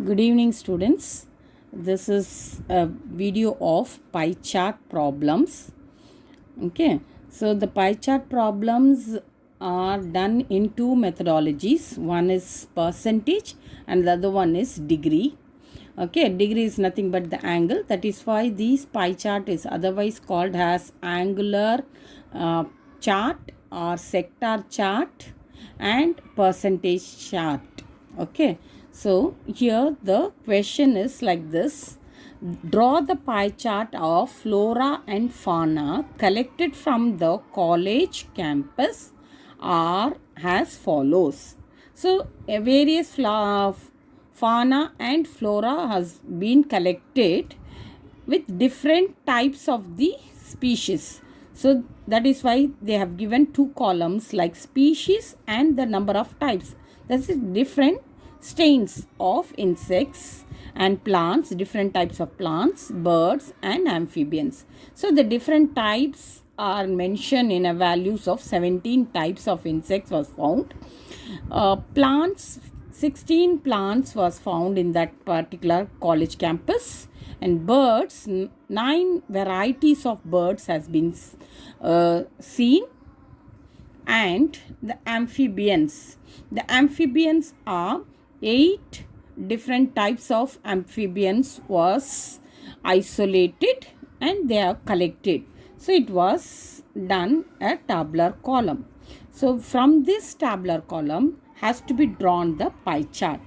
Good evening, students. This is a video of pie chart problems. Okay, so the pie chart problems are done in two methodologies. One is percentage and the other one is degree. Okay, degree is nothing but the angle. That is why this pie chart is otherwise called as angular chart or sector chart and percentage chart. Okay, so here the question is like this: draw the pie chart of flora and fauna collected from the college campus are as follows. So various fauna and flora has been collected with different types of the species. So that is why they have given two columns like species and the number of types. That's different strains of insects and plants, different types of plants, birds and amphibians. So the different types are mentioned in a values of 17 types of insects was found. Plants, 16 plants was found in that particular college campus, and birds, 9 varieties of birds has been seen, and the amphibians are 8 different types of amphibians was isolated and they are collected. So it was done a tabular column. So from this tabular column has to be drawn the pie chart.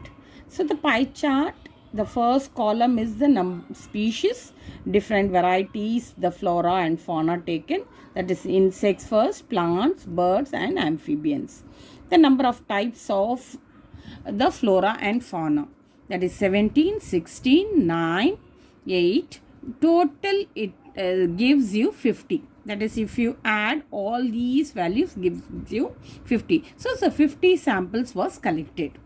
So the pie chart, the first column is the species, different varieties, the flora and fauna taken. That is insects first, plants, birds and amphibians. The number of types of the flora and fauna. That is 17, 16, 9, 8. Total it gives you 50. That is, if you add all these values, gives you 50. So 50 samples was collected.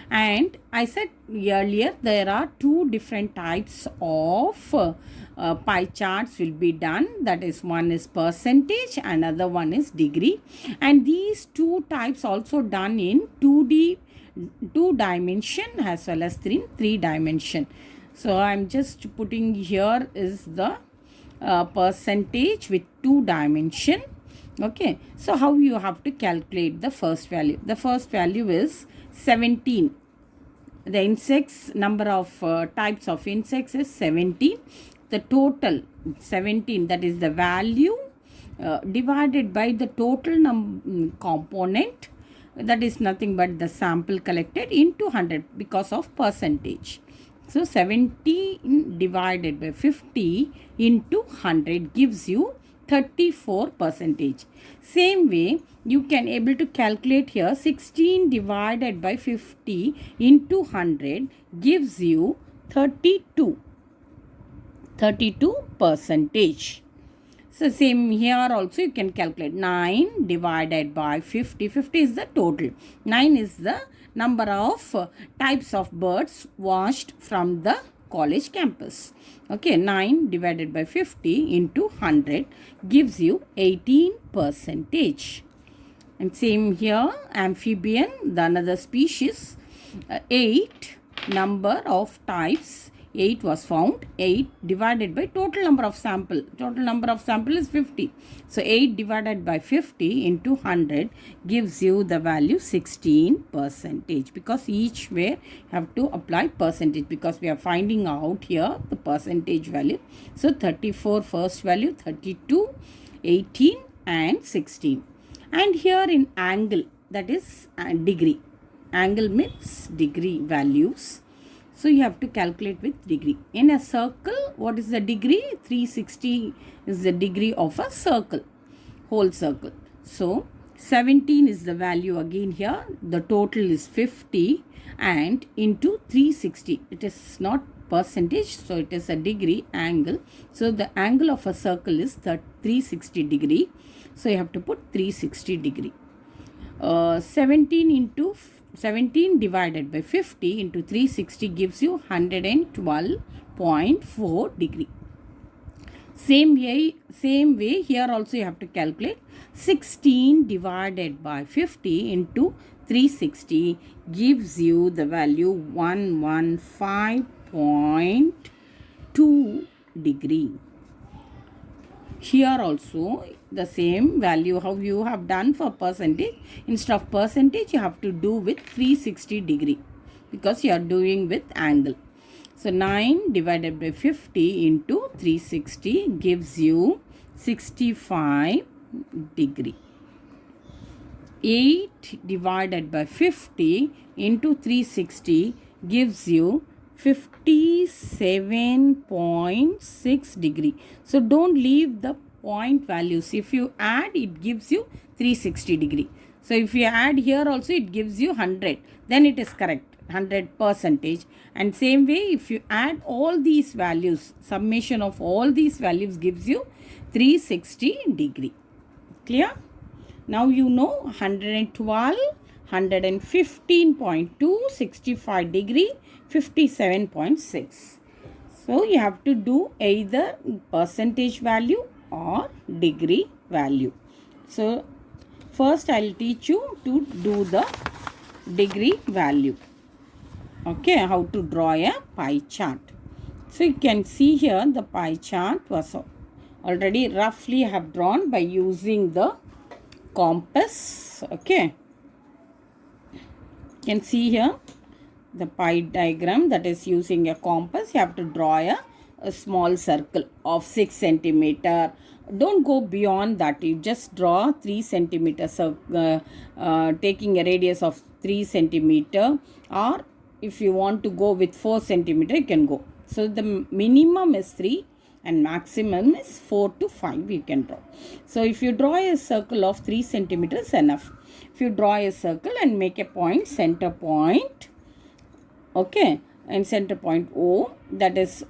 And I said earlier there are two different types of pie charts will be done. That is, one is percentage, another one is degree. And these two types also done in 2D, 2 dimension as well as 3 dimension. So I am just putting here is the percentage with 2 dimension. Okay, so how you have to calculate the first value? The first value is 17. The insects, number of types of insects is 17. The total 17, that is the value divided by the total component, that is nothing but the sample collected into 100 because of percentage. So 70 divided by 50 into 100 gives you 34 percentage. Same way you can able to calculate here 16 divided by 50 into 100 gives you 32 percentage. So same here also you can calculate 9 divided by 50. 50 is the total. 9 is the number of types of birds watched from the college campus. Okay, 9 divided by 50 into 100 gives you 18 percentage. And same here, amphibian, the another species, 8 number of types. 8 was found. 8 divided by total number of sample. Total number of sample is 50. So 8 divided by 50 into 100 gives you the value 16 percentage. Because each way you have to apply percentage, because we are finding out here the percentage value. So 34 first value, 32, 18 and 16. And here in angle, that is degree. Angle means degree values. So you have to calculate with degree. In a circle, what is the degree? 360 is the degree of a circle, whole circle. So 17 is the value again here. The total is 50 and into 360. It is not percentage, so it is a degree angle. So the angle of a circle is 360 degree. So you have to put 360 degree. 17 divided by 50 into 360 gives you 112.4 degree. Same way here also you have to calculate 16 divided by 50 into 360 gives you the value 115.2 degree. Here also the same value how you have done for percentage. Instead of percentage you have to do with 360 degree because you are doing with angle. So 9 divided by 50 into 360 gives you 65 degree. 8 divided by 50 into 360 gives you 57.6 degree. So don't leave the point values. If you add, it gives you 360 degree. So if you add here also, it gives you 100. Then it is correct, 100%. And same way, if you add all these values, summation of all these values gives you 360 degree. Clear? Now you know 112, 115.2, 65 degree, 57.6. So you have to do either percentage value or degree value. So first I will teach you to do the degree value. Okay, how to draw a pie chart. So you can see here the pie chart was already roughly have drawn by using the compass. Okay, you can see here the pie diagram, that is using a compass. You have to draw a small circle of 6 centimeter. Don't go beyond that. You just draw 3 centimeter taking a radius of 3 centimeter, or if you want to go with 4 centimeter you can go. So the minimum is 3 and maximum is 4 to 5 you can draw. So if you draw a circle of 3 centimeters enough. If you draw a circle and make a point, center point, okay, and center point O, that is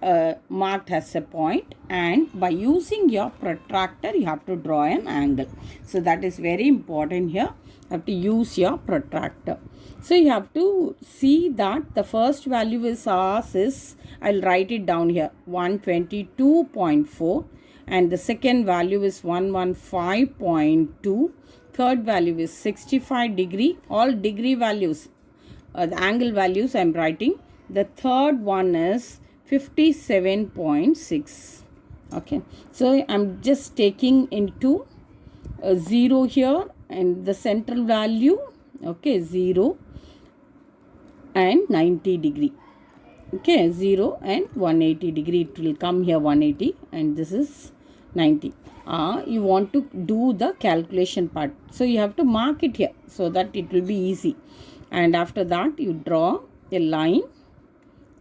marked as a point, and by using your protractor you have to draw an angle. So that is very important here. You have to use your protractor. So you have to see that the first value is ours is, I'll write it down here, 122.4, and the second value is 115.2, third value is 65 degree, all degree values, the angle values I am writing. The third one is 57.6. Okay, so I'm just taking into 0 here and the central value, okay, 0 and 90 degree. Okay, 0 and 180 degree. It will come here 180 and this is 90. You want to do the calculation part. So you have to mark it here so that it will be easy. And after that you draw a line.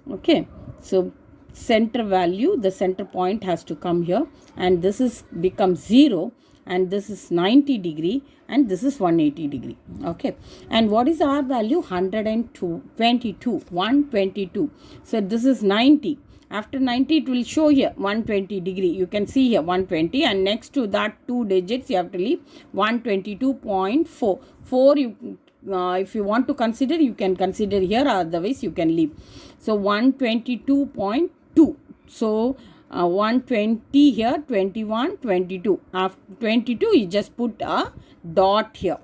Okay, so center value, the center point has to come here, and this is becomes 0, and this is 90 degree, and this is 180 degree. Okay, and what is our value? 122. So this is 90. After 90 it will show here 120 degree. You can see here 120, and next to that 2 digits you have to leave 122.4. 4 you if you want to consider, you can consider here, otherwise you can leave. So 122.2. So 120 here, 21, 22. After 22 you just put a dot here,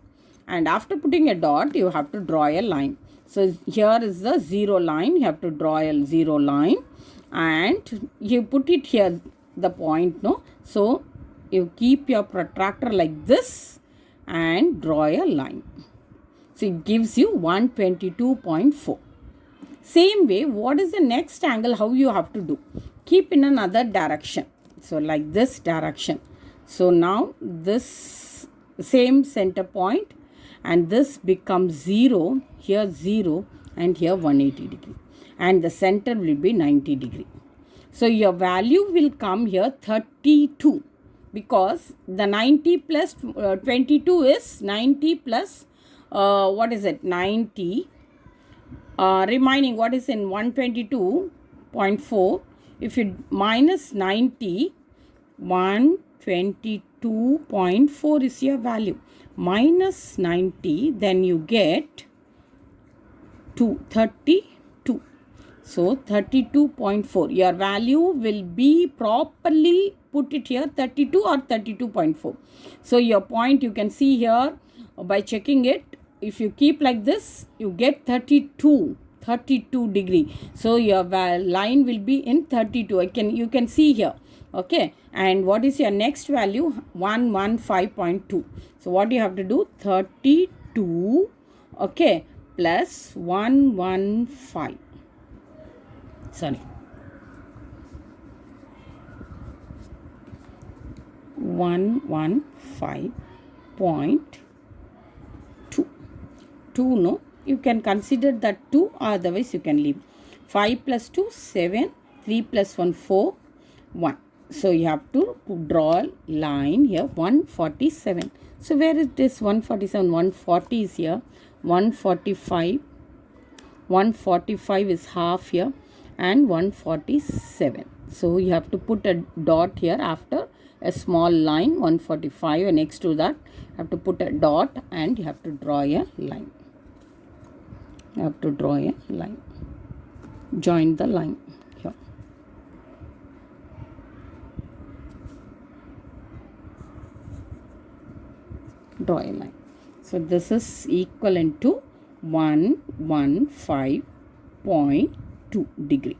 and after putting a dot you have to draw a line. So here is the 0 line. You have to draw a 0 line and you put it here, the point, no? So you keep your protractor like this and draw a line. So it gives you 122.4. Same way, what is the next angle? How you have to do? Keep in another direction. So like this direction. So now this same center point, and this becomes 0, here 0, and here 180 degree. And the center will be 90 degree. So your value will come here 32, because the 90 plus 22 is 90 plus what is it? 90. Remaining, what is in 122.4? If you minus 90, 122.4 is your value. Minus 90, then you get 32. So 32.4. Your value will be properly put it here 32 or 32.4. So your point you can see here by checking it. if you keep like this, you get 32 degree. So your line will be in 32. You can see here. Okay, and what is your next value? 115.2. So what you have to do? 32, okay, plus 115. Sorry, 115.2. 2, no, you can consider that 2, otherwise you can leave. 5 plus 2, 7. 3 plus 1, 4. 1. So you have to draw a line here. 147. So where it is 147? 140 is here. 145. 145 is half here, and 147. So you have to put a dot here after a small line. 145, and next to that you have to put a dot, and you have to draw a line. You have to draw a line. Join the line here. Draw a line. So this is equivalent to 115.2 degree.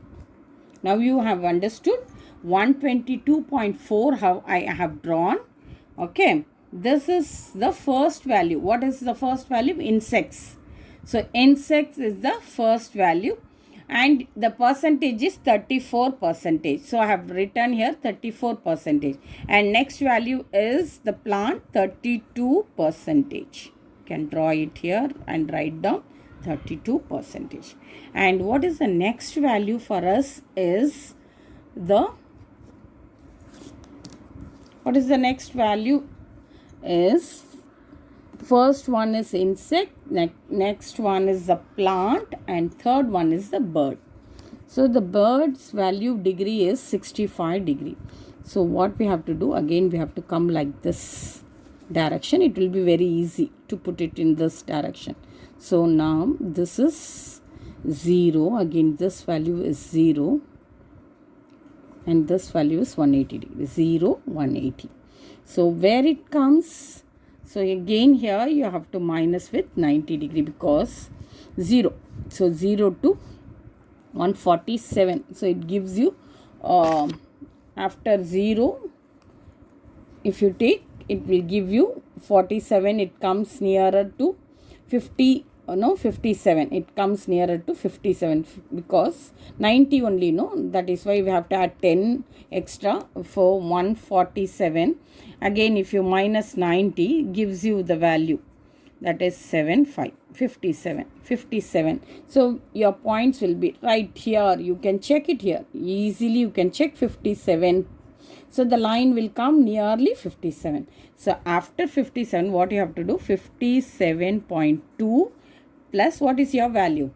Now you have understood 122.4 how I have drawn. Okay, this is the first value. What is the first value? Insects. So insects is the first value, and the percentage is 34%. So I have written here 34%, and next value is the plant 32%. Can draw it here and write down 32%. And what is the next value for us is what is the next value is, first one is insect, next one is the plant, and third one is the bird. So the bird's value degree is 65 degree. So what we have to do, again we have to come like this direction. It will be very easy to put it in this direction. So now this is 0, again this value is 0, and this value is 180 degree. 0, 180. So where it comes, so again here you have to minus with 90 degree because 0. So 0 to 147. So it gives you after 0, if you take, it will give you 47. It comes nearer to 50. No, 57. It comes nearer to 57 because 90 only, no. That is why we have to add 10 extra for 147. Again, if you minus 90, gives you the value. That is 57. So your points will be right here. You can check it here. Easily you can check 57. So the line will come nearly 57. So after 57, what you have to do? 57.2 plus what is your value?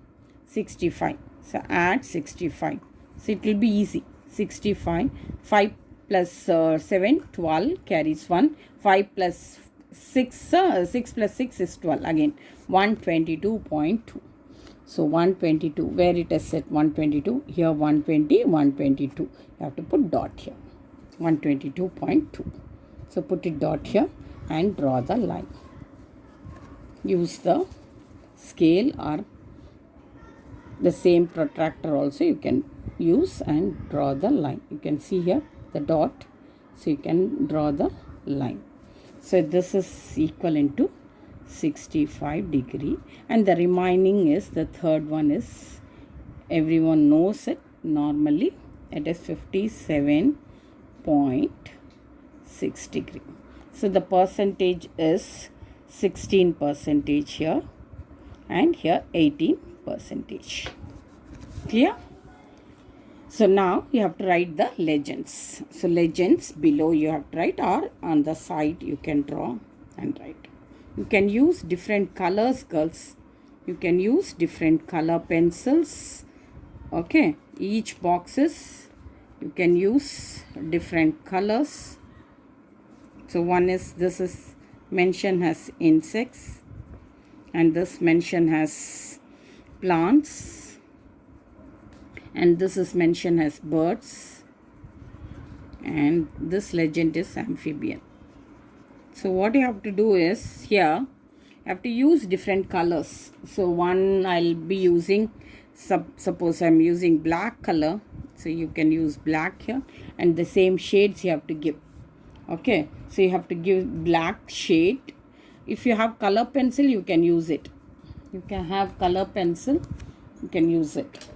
65. So add 65. So it will be easy. 65. 5 plus 7, 12 carries 1. 5 plus 6 plus 6 is 12. Again 122.2. So 122. Where it is set 122? Here 120, 122. You have to put dot here. 122.2. So put it dot here and draw the line. Use the scale or the same protractor also you can use and draw the line. You can see here the dot, so you can draw the line. So this is equivalent to 65 degree, and the remaining is the third one is, everyone knows it normally, it is 57.6 degree. So the percentage is 16% here, and here 18%. Clear? So now you have to write the legends. So legends below you have to write, or on the side you can draw and write. You can use different colors, girls. You can use different color pencils. Okay, each boxes you can use different colors. So one is, this is mentioned as insects, and this mentioned as plants, and this is mentioned as birds, and this legend is amphibian. So what you have to do is, here have to use different colors. So one I'll be using, suppose I'm using black color, so you can use black here, and the same shades you have to give. Okay, so you have to give black shade. If you have color pencil, you can use it. You can have color pencil, you can use it.